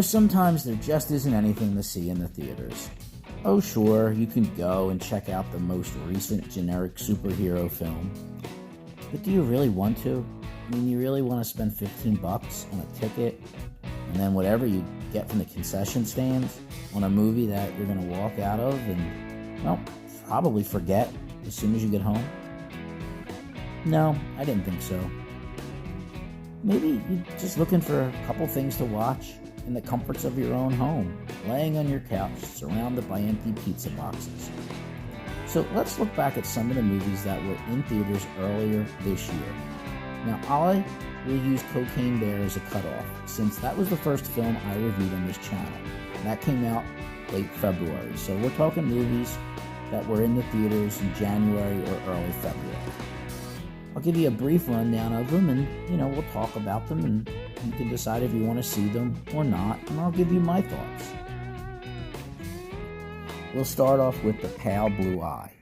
Sometimes there just isn't anything to see in the theaters. Oh sure, you can go and check out the most recent generic superhero film. But do you really want to? You really want to spend $15 on a ticket and then whatever you get from the concession stands on a movie that you're going to walk out of and, probably forget as soon as you get home? No, I didn't think so. Maybe you're just looking for a couple things to watch in the comforts of your own home, laying on your couch, surrounded by empty pizza boxes. So let's look back at some of the movies that were in theaters earlier this year. Now, I will use Cocaine Bear as a cutoff, since that was the first film I reviewed on this channel. That came out late February, so we're talking movies that were in the theaters in January or early February. I'll give you a brief rundown of them, and, we'll talk about them, and you can decide if you want to see them or not, and I'll give you my thoughts. We'll start off with The Pale Blue Eye.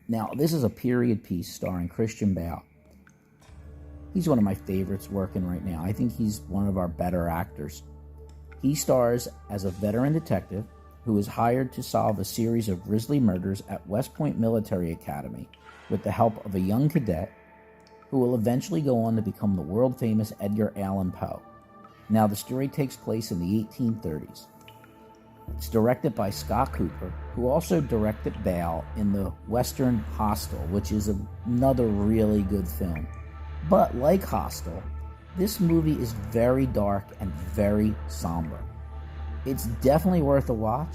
Now, this is a period piece starring Christian Bale. He's one of my favorites working right now. I think he's one of our better actors. He stars as a veteran detective who is hired to solve a series of grisly murders at West Point Military Academy with the help of a young cadet who will eventually go on to become the world-famous Edgar Allan Poe. Now, the story takes place in the 1830s. It's directed by Scott Cooper, who also directed Bale in the Western Hostel, which is another really good film. But like Hostel, this movie is very dark and very somber. It's definitely worth a watch,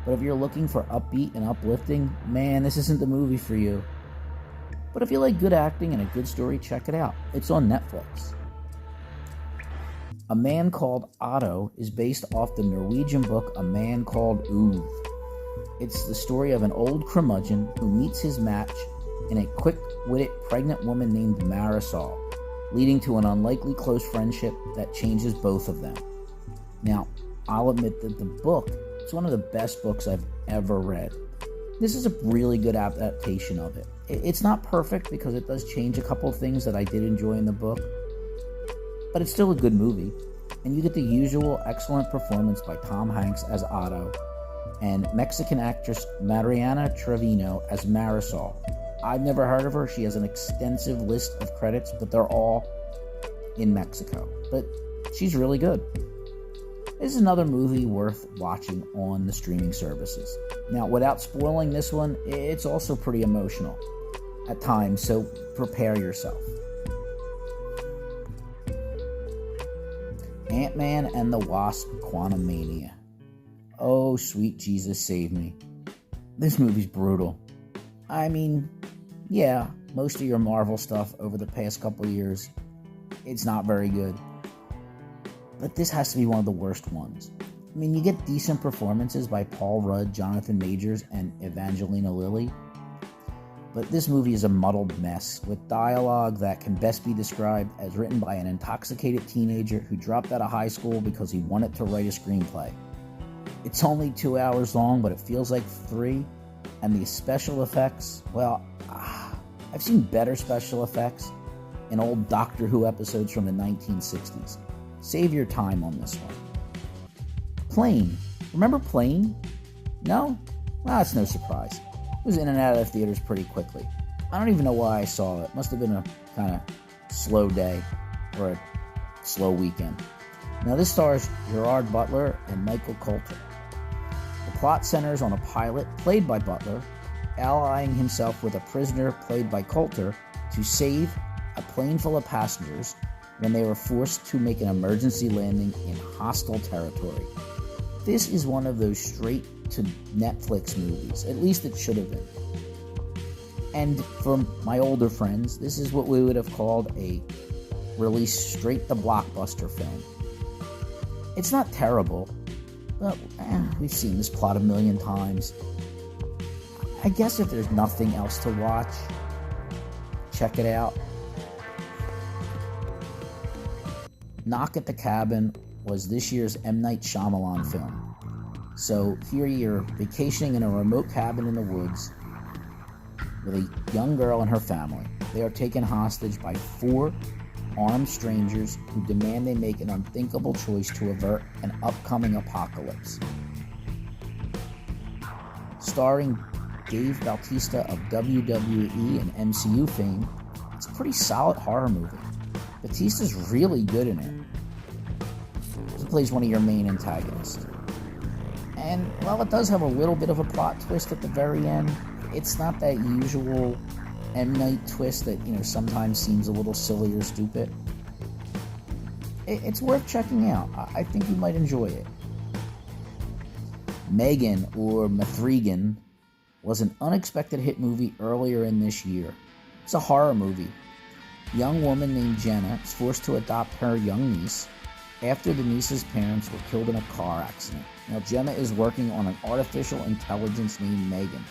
but if you're looking for upbeat and uplifting, man, this isn't the movie for you. But if you like good acting and a good story, check it out. It's on Netflix. A Man Called Otto is based off the Norwegian book A Man Called Ove. It's the story of an old curmudgeon who meets his match in a quick-witted pregnant woman named Marisol, leading to an unlikely close friendship that changes both of them. Now, I'll admit that the book is one of the best books I've ever read. This is a really good adaptation of it. It's not perfect because it does change a couple of things that I did enjoy in the book, but it's still a good movie, and you get the usual excellent performance by Tom Hanks as Otto and Mexican actress Mariana Trevino as Marisol. I've never heard of her. She has an extensive list of credits, but they're all in Mexico. But she's really good. This is another movie worth watching on the streaming services. Now, without spoiling this one, it's also pretty emotional at times, so prepare yourself. Ant-Man and the Wasp: Quantumania. Oh, sweet Jesus, save me. This movie's brutal. Yeah, most of your Marvel stuff over the past couple of years, it's not very good. But this has to be one of the worst ones. You get decent performances by Paul Rudd, Jonathan Majors, and Evangelina Lilly. But this movie is a muddled mess, with dialogue that can best be described as written by an intoxicated teenager who dropped out of high school because he wanted to write a screenplay. It's only 2 hours long, but it feels like 3, and the special effects, well, I've seen better special effects in old Doctor Who episodes from the 1960s. Save your time on this one. Plane. Remember Plane? No? Well, that's no surprise. It was in and out of the theaters pretty quickly. I don't even know why I saw it. Must have been a kind of slow day or a slow weekend. Now, this stars Gerard Butler and Michael Coulter. The plot centers on a pilot, played by Butler, allying himself with a prisoner, played by Coulter, to save a plane full of passengers when they were forced to make an emergency landing in hostile territory. This is one of those straight-to-Netflix movies. At least it should have been. And for my older friends, this is what we would have called a release straight-to-blockbuster film. It's not terrible, but we've seen this plot a million times. I guess if there's nothing else to watch, check it out. Knock at the Cabin was this year's M. Night Shyamalan film. So here you're vacationing in a remote cabin in the woods with a young girl and her family. They are taken hostage by 4 armed strangers who demand they make an unthinkable choice to avert an upcoming apocalypse. Starring Dave Bautista of WWE and MCU fame, it's a pretty solid horror movie. Bautista's really good in it. He plays one of your main antagonists. And while it does have a little bit of a plot twist at the very end, it's not that usual M. Night twist that, sometimes seems a little silly or stupid. It's worth checking out. I think you might enjoy it. Megan, or Mithrigan, was an unexpected hit movie earlier in this year. It's a horror movie. A young woman named Jenna is forced to adopt her young niece after the niece's parents were killed in a car accident. Now, Jenna is working on an artificial intelligence named Megan.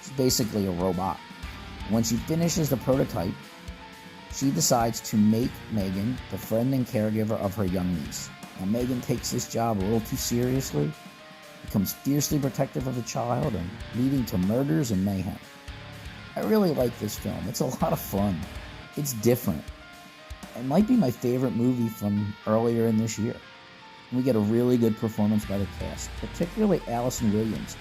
She's basically a robot. When she finishes the prototype, she decides to make Megan the friend and caregiver of her young niece. Now, Megan takes this job a little too seriously, becomes fiercely protective of the child, and leading to murders and mayhem. I really like this film. It's a lot of fun. It's different. It might be my favorite movie from earlier in this year. We get a really good performance by the cast, particularly Allison Williams,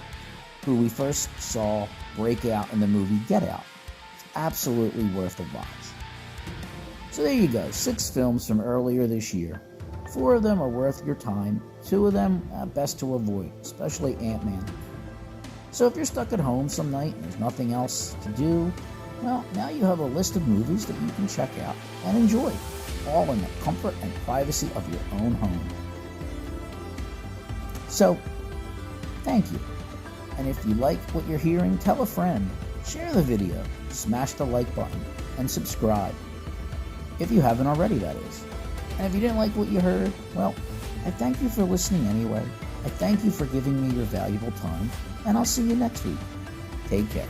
who we first saw break out in the movie Get Out. It's absolutely worth a watch. So there you go, 6 films from earlier this year. 4 of them are worth your time, 2 of them best to avoid, especially Ant-Man. So if you're stuck at home some night and there's nothing else to do, well, now you have a list of movies that you can check out and enjoy, all in the comfort and privacy of your own home. So, thank you. And if you like what you're hearing, tell a friend, share the video, smash the like button, and subscribe. If you haven't already, that is. And if you didn't like what you heard, well, I thank you for listening anyway. I thank you for giving me your valuable time, and I'll see you next week. Take care.